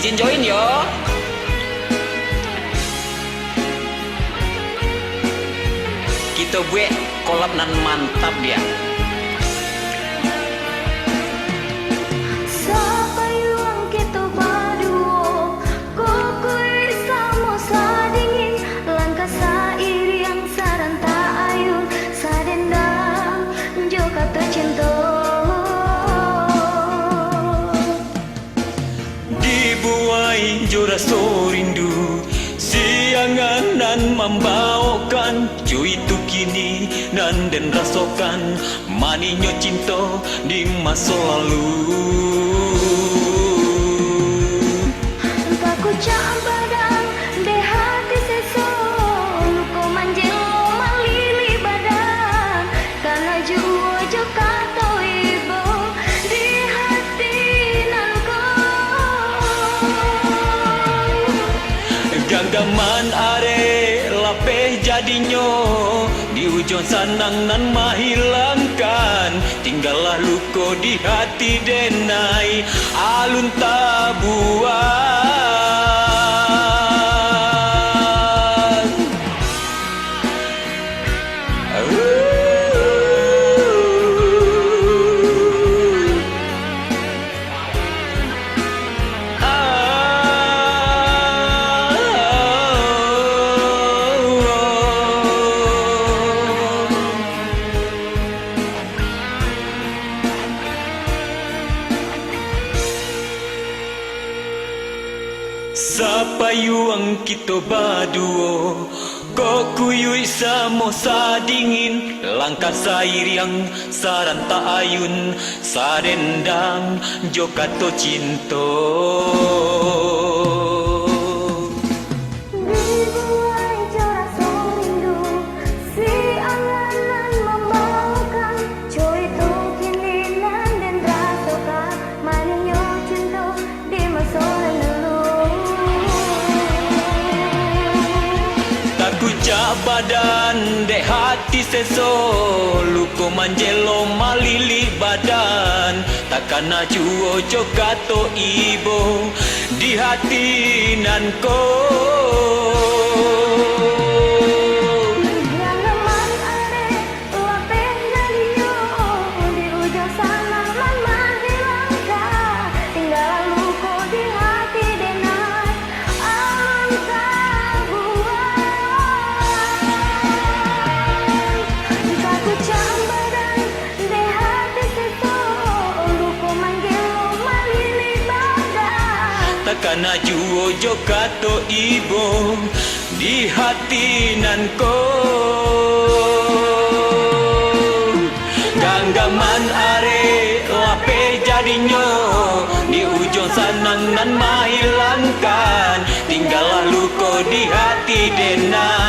izin join yo. Kita buat kolab nan mantap dia. Dibuai jo rasa rindu, siangan nan membawakan cuy tu kini nan den rasakan maninyo cinta di masa lalu. Aku cak badan de hati seso, luko manjel malili badan, karena jua jo kato ibu di hati nanko. Ganggaman are lapeh jadinya, di ujung sanang nan mahilangkan, tinggallah luko di hati denai alun tabuan. Sapayuang kita baduo, kok kuyui samo sadingin, langkah sairiang saranta ayun, sadendang jokato cinto. Badan de hati seso, luko manjelo malili badan, takkan najuo jokato ibo di hati nanko. Karena juo jokato ibo di hati nanko. Ganggaman are lape jadinya, di ujung sanang nan mahilangkan, tinggallah luko di hati denai.